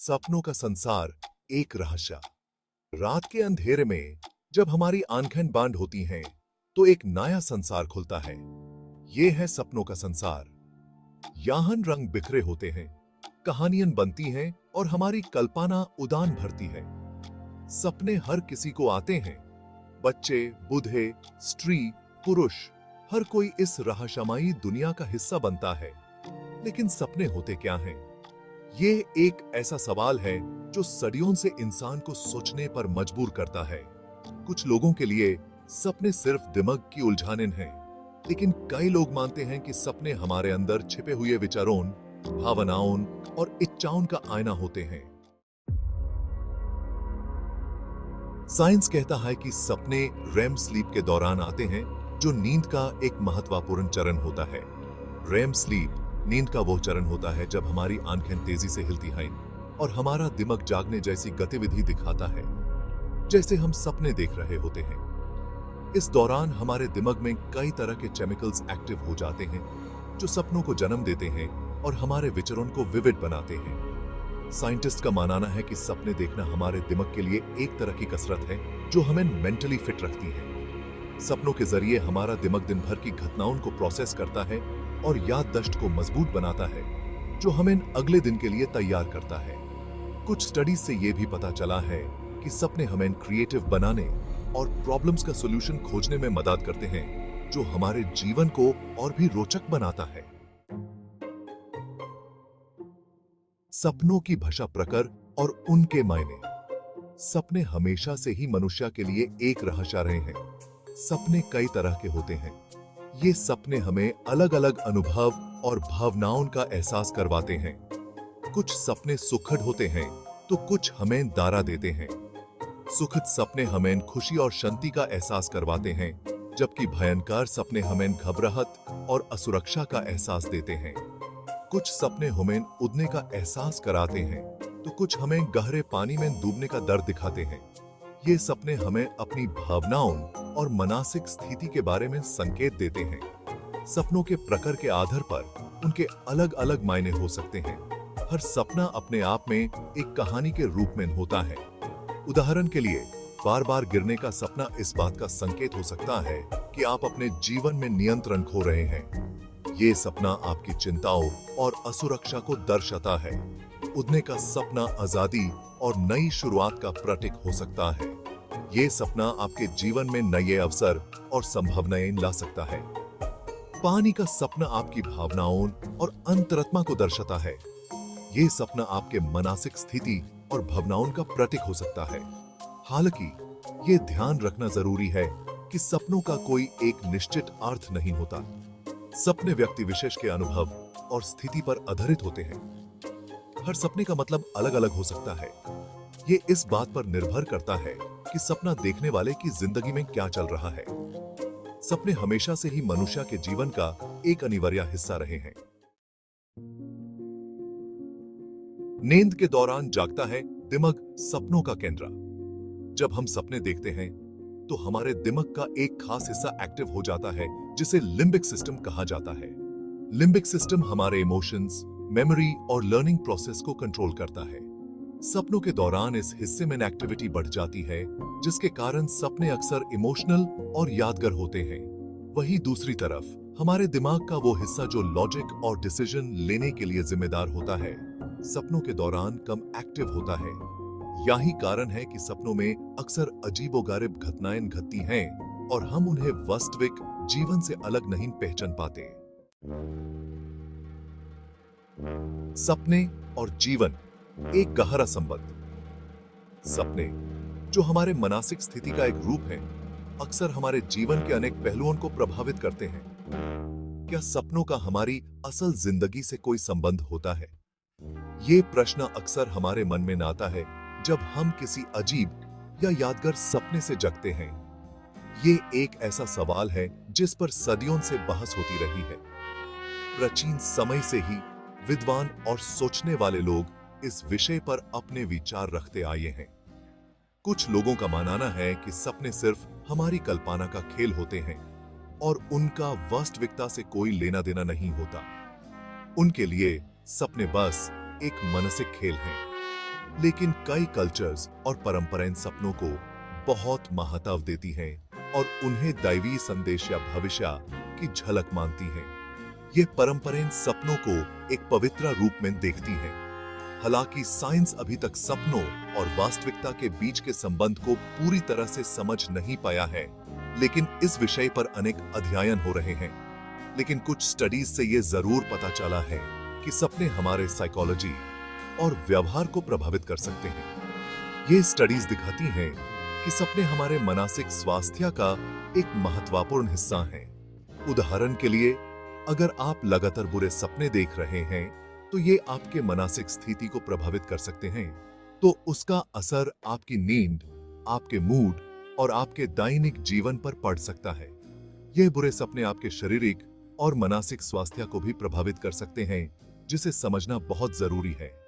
सपनों का संसार एक रहस्य। रात के अंधेरे में जब हमारी आंखें बंद होती हैं, तो एक नया संसार खुलता है। ये है सपनों का संसार। यहाँ रंग बिखरे होते हैं, कहानियां बनती हैं और हमारी कल्पना उड़ान भरती है। सपने हर किसी को आते हैं, बच्चे, बूढ़े, स्त्री, पुरुष, हर कोई इस रहस्यमयी दुनिया का हिस्सा बनता है। लेकिन सपने होते क्या हैं? ये एक ऐसा सवाल है जो सदियों से इंसान को सोचने पर मजबूर करता है। कुछ लोगों के लिए सपने सिर्फ दिमाग की उलझानें हैं, लेकिन कई लोग मानते हैं कि सपने हमारे अंदर छिपे हुए विचारों, भावनाओं और इच्छाओं का आईना होते हैं। साइंस कहता है कि सपने रेम स्लीप के दौरान आते हैं, जो नींद का एक महत्वपूर्ण चरण होता है। रेम स्लीप नींद का वो चरण होता है जब हमारी आंखें तेजी से हिलती हैं और हमारा दिमाग जागने जैसी गतिविधि दिखाता है, जैसे हम सपने देख रहे होते हैं। इस दौरान हमारे दिमाग में कई तरह के केमिकल्स एक्टिव हो जाते हैं, जो सपनों को जन्म देते हैं और हमारे विचारों को विविड बनाते हैं। साइंटिस्ट का मानना है कि सपने देखना हमारे दिमाग के लिए एक तरह की कसरत है, जो हमें मेंटली फिट रखती है। सपनों के जरिए हमारा दिमाग दिन भर की घटनाओं को प्रोसेस करता है और याददाश्त को मजबूत बनाता है, जो हमें अगले दिन के लिए तैयार करता है। कुछ स्टडीज से यह भी पता चला है कि सपने हमें क्रिएटिव बनाने और प्रॉब्लम्स का सॉल्यूशन खोजने में मदद करते हैं, जो हमारे जीवन को और भी रोचक बनाता है। सपनों की भाषा, प्रकार और उनके मायने। सपने हमेशा से ही मनुष्य के लिए एक रहस्य रहे हैं। सपने कई तरह के होते हैं। ये सपने हमें अलग अलग अनुभव और भावनाओं का एहसास करवाते हैं। कुछ सपने सुखद होते हैं, तो कुछ हमें डरा देते हैं। सुखद सपने हमें खुशी और शांति का एहसास करवाते हैं, जबकि भयंकर सपने हमें घबराहट और असुरक्षा का एहसास देते हैं। कुछ सपने हमें उड़ने का एहसास कराते हैं, तो कुछ हमें गहरे पानी में डूबने का डर दिखाते हैं। ये सपने हमें अपनी भावनाओं और मानसिक स्थिति के बारे में संकेत देते हैं। सपनों के प्रकार के आधार पर उनके अलग अलग मायने हो सकते हैं। हर सपना अपने आप में एक कहानी के रूप में होता है। उदाहरण के लिए, बार बार गिरने का सपना इस बात का संकेत हो सकता है कि आप अपने जीवन में नियंत्रण खो रहे हैं। ये सपना आपकी चिंताओं और असुरक्षा को दर्शाता है। उड़ने का सपना आजादी और नई शुरुआत का प्रतीक हो सकता है। ये सपना आपके जीवन में नए अवसर और संभावनाएं ला सकता है। पानी का सपना आपकी भावनाओं और अंतरात्मा को दर्शाता है। ये सपना आपके मानसिक स्थिति और भावनाओं का प्रतीक हो सकता है। हालांकि ये ध्यान रखना जरूरी है कि सपनों का कोई एक निश्चित अर्थ नहीं होता। सपने व्यक्ति विशेष के अनुभव और स्थिति पर आधारित होते हैं। हर सपने का मतलब अलग अलग हो सकता है। ये इस बात पर निर्भर करता है कि सपना देखने वाले की जिंदगी में क्या चल रहा है। सपने हमेशा से ही मनुष्य के जीवन का एक अनिवार्य हिस्सा रहे हैं। नींद के दौरान जागता है दिमाग, सपनों का केंद्र। जब हम सपने देखते हैं, तो हमारे दिमाग का एक खास हिस्सा एक्टिव हो जाता है, जिसे लिम्बिक सिस्टम कहा जाता है। लिम्बिक सिस्टम हमारे इमोशंस, मेमोरी और लर्निंग प्रोसेस को कंट्रोल करता है। सपनों के दौरान इस हिस्से में एक्टिविटी बढ़ जाती है, जिसके कारण सपने अक्सर इमोशनल और यादगार होते हैं। वहीं दूसरी तरफ हमारे दिमाग का वो हिस्सा जो लॉजिक और डिसीजन लेने के लिए जिम्मेदार होता है, सपनों के दौरान कम एक्टिव होता है। यही कारण है कि सपनों में अक्सर अजीबोगरीब घटनाएं घटती हैं और हम उन्हें वास्तविक जीवन से अलग नहीं पहचान पाते। सपने और जीवन एक गहरा संबंध। सपने, जो हमारे मानसिक स्थिति का एक रूप है, अक्सर हमारे जीवन के अनेक पहलुओं को प्रभावित करते हैं। क्या सपनों का हमारी असल जिंदगी से कोई संबंध होता है? ये प्रश्न अक्सर हमारे मन में आता है जब हम किसी अजीब या यादगार सपने से जगते हैं। ये एक ऐसा सवाल है जिस पर सदियों से बहस होती रही है। प्राचीन समय से ही विद्वान और सोचने वाले लोग इस विषय पर अपने विचार रखते आए हैं। कुछ लोगों का मानना है कि सपने सिर्फ हमारी कल्पना का खेल होते हैं और उनका वास्तविकता से कोई लेना देना नहीं होता। उनके लिए सपने बस एक मानसिक खेल हैं। लेकिन कई कल्चर्स और परंपराएं सपनों को बहुत महत्व देती हैं और उन्हें दैवीय संदेश या भविष्य की झलक मानती हैं। ये परंपराएं सपनों को एक पवित्र रूप में देखती हैं। हालांकि साइंस अभी तक सपनों और वास्तविकता के बीच के संबंध को पूरी तरह से समझ नहीं पाया है, लेकिन इस विषय पर अनेक अध्ययन हो रहे हैं। लेकिन कुछ स्टडीज से ये जरूर पता चला है कि सपने हमारे साइकोलॉजी और व्यवहार को प्रभावित कर सकते हैं। ये स्टडीज दिखाती हैं कि सपने हमारे मानसिक स्वास्थ्य का एक महत्वपूर्ण हिस्सा हैं। उदाहरण के लिए, अगर आप लगातार बुरे सपने देख रहे हैं, तो ये आपके मानसिक स्थिति को प्रभावित कर सकते हैं। तो उसका असर आपकी नींद, आपके मूड और आपके दैनिक जीवन पर पड़ सकता है। यह बुरे सपने आपके शारीरिक और मानसिक स्वास्थ्य को भी प्रभावित कर सकते हैं, जिसे समझना बहुत जरूरी है।